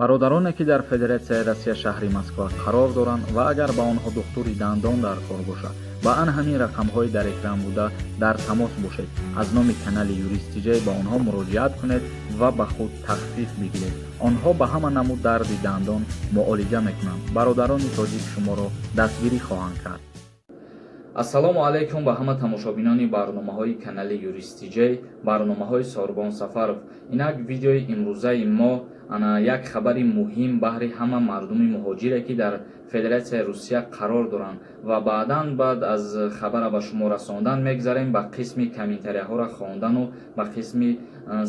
бародароне ки дар Федератсияи Россия шаҳри Москва қарор доранд ва агар ба онҳо духтури дандон дар кор бошад, ба ан ҳамин рақамҳои дар экран буда дар тамос бошед. Аз номи канали Юристиҷей ба онҳо муроҷиат кунед ва ба худ тахфиф бигиред. онҳо ба ҳама намуд дарди дандон муолиҷа мекунанд. бародарони тоҷик шуморо дастгирӣ хоҳанд кард. ассалому алайкум ба ҳама тамошобинони барномаҳои канали Юристиҷей, барномаҳои Сорбон Сафаров. Инак видеои имрӯзаи мо як хабари муҳим баҳри ҳама мардуми муҳоҷире ки дар Федератсияи Русия қарор доранд ва баъдан баъд аз хабара ба шумо расондан мегзарем ба қисми комментарияҳоро хондану ба қисми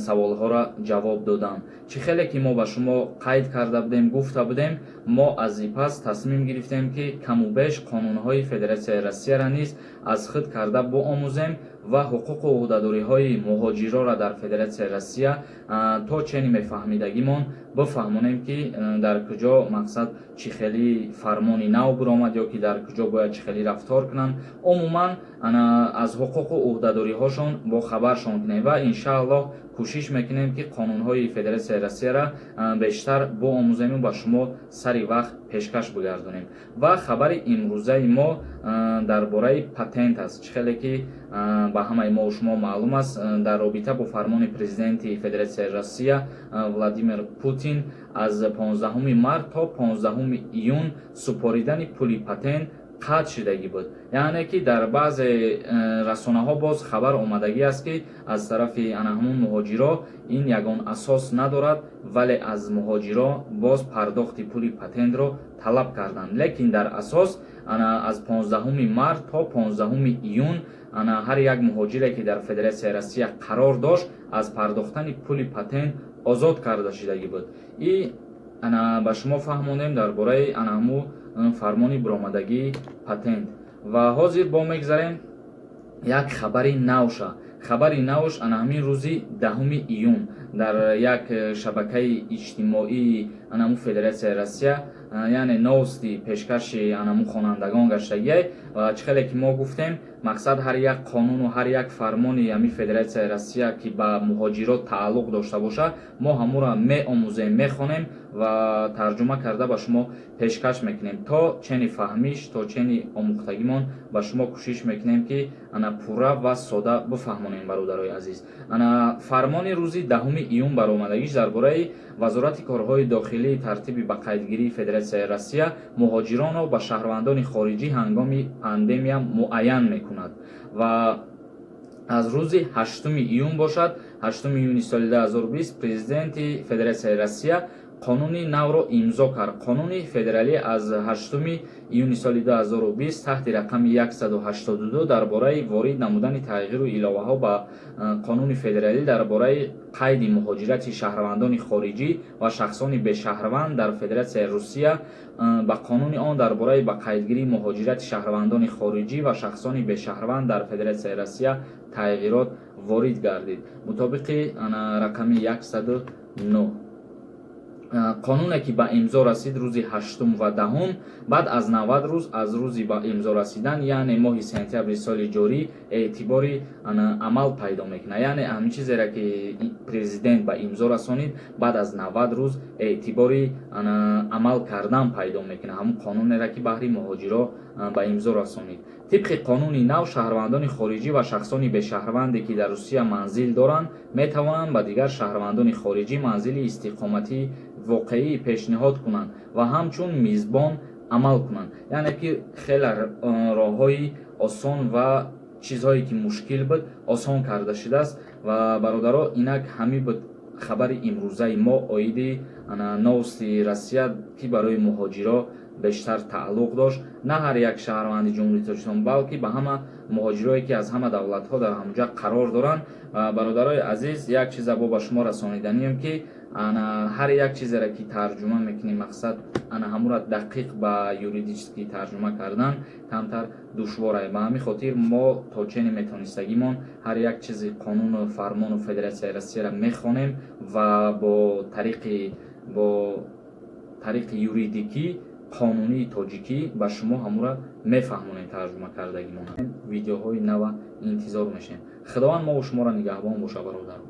саволҳоро ҷавоб додан. Чӣ хеле ки мо ба шумо қайд карда будем, гуфта будем, мо аз ипас тасмим гирифтем ки камубеш қонунҳои Федератсияи Россияро низ аз худ карда биомӯзем ва ҳуқуқу уҳдадориҳои муҳоҷироро дар Федератсияи Россия то чени мефаҳмидагимон бифаҳмонем ки дар куҷо мақсад чӣ хели фармони нав биромад ё ки дар куҷо бояд чӣ хели рафтор кунанд. Умуман аз ҳуқуқу уҳдадориҳошон бохабаршон кунем ва иншааллоҳ кӯшиш мекунем ки қонунҳои Федератсияи Россияро бештар биомӯзему ба шумо сари вақт пешкаш бигардонем. Ва хабари имрӯзаи мо дар бораи патент аст. Чӣ хеле ки ба ҳамаи мо шумо маълум аст, дар робита бо фармони президенти Федератсияи Россия Владимир Путин аз 15 март то 15 июн супоридани пули патент қатъ шудагӣ буд. яъне ки дар баъзе расонаҳо боз хабар омадагӣ аст ки аз тарафи ҳамон муҳоҷиро ин ягон асос надорад, вале аз муҳоҷиро боз пардохти пули патентро талаб карданд. лекин дар асос аз 15 март то 15 июн ҳар як муҳоҷире ки дар Федератсияи Россия қарор дошт аз пардохтани пули патент озод карда шудагӣ буд. ба шумо фаҳмонем дар бораи ҳаму фармони биромадагии патент. ва ҳозир бо мегзарем як хабари навша. хабари навш ҳамин рӯзи 10 июн дар як шабакаи иҷтимоии Федератсияи Россия, яъне новости пешкаши хонандагон гаштагиай. ва чӣ хеле ки мо гуфтем, мақсад ҳар як қонуну ҳар як фармони Федератсияи Россия ки ба муҳоҷирот тааллуқ дошта боша, мо ҳамуро меомӯзем, мехонем ва тарҷума карда ба шумо пешкаш мекунем. то чени фаҳмиш, то чени омӯхтагимон ба шумо кӯшиш мекунем ки пурра ва сода бифаҳмонем. бародарои азиз, фармони рӯзи 10 июн баромадагиш дар бораи Вазорати корҳои дохилии тартиби ба қайдгирии Федератсияи Россия муҳоҷиронро ба шаҳрвандони хориҷӣ ҳангоми пандемия муайян мекунад ва аз рӯзи 8 июн бошад, 8 июни соли 2020 президенти Федератсияи Россия қонуни навро имзо кард. қонуни федералӣ аз 8 июни соли 2020 таҳти рақами 182 дар бораи ворид намудани тағйиру иловаҳо ба қонуни федералӣ дар бораи қайди муҳоҷирати шаҳрвандони хориҷӣ ва шахсони бешаҳрванд дар Федератсияи Русия ба қонуни он дар бораи ба қайдгирии муҳоҷирати шаҳрвандони хориҷӣ ва шахсони бешаҳрванд дар Федератсияи Русия тағйирот ворид гардид. мутобиқи рақами 109 қонуне ки ба имзо расид рӯзи 8 ва 10, баъд аз 90 рӯз аз рӯзи ба имзо расидан, яъне моҳи сентябри соли ҷорӣ эътибори амал пайдо мекунад. яъне ҳамин чизеро ки президент ба имзо расонид, баъд аз 90 рӯз эътибори амал кардан пайдо мекунад. ҳамун қонунеро ки баҳри муҳоҷиро ба имзо расонид. тибқи қонуни нав, шаҳрвандони хориҷӣ ва шахсони бешаҳрванде ки дар Русия манзил доранд метавонанд ба дигар шаҳрвандони хориҷӣ манзили истиқоматӣ воқеӣ пешниҳод кунанд ва ҳамчун мизбон амал кунанд. яъне ки хеле роҳҳои осон ва чизҳое ки мушкил буд осон карда шудааст. ва бародаро, инак ҳамин буд хабари имрӯзаи мо оиди новости Россия ки барои муҳоҷиро бештар тааллуқ дошт. на ҳар як шаҳрванди ҷумҳурии Тоҷикистон, балки ба ҳама муҳоҷирое ки аз ҳама давлатҳо дар ҳамҷа қарор доранд. бародарои азиз, як чиза бо ба шумо расониданием ки ҳар як чизеро ки тарҷума мекунем, мақсад ҳамуро дақиқ ба юридически тарҷума кардан камтар душвор аст. ба ҳамин хотир мо то чени метавонистагимон ҳар як чизи қонуну фармону Федератсияи Россияро мехонем ва бо тариқи юридикӣ қонунии тоҷикӣ ба шумо ҳамуро мефаҳмонем тарҷума кардагимон. видеоҳои нава интизор мешем. худованд мо шуморо нигаҳбон боша бародарон.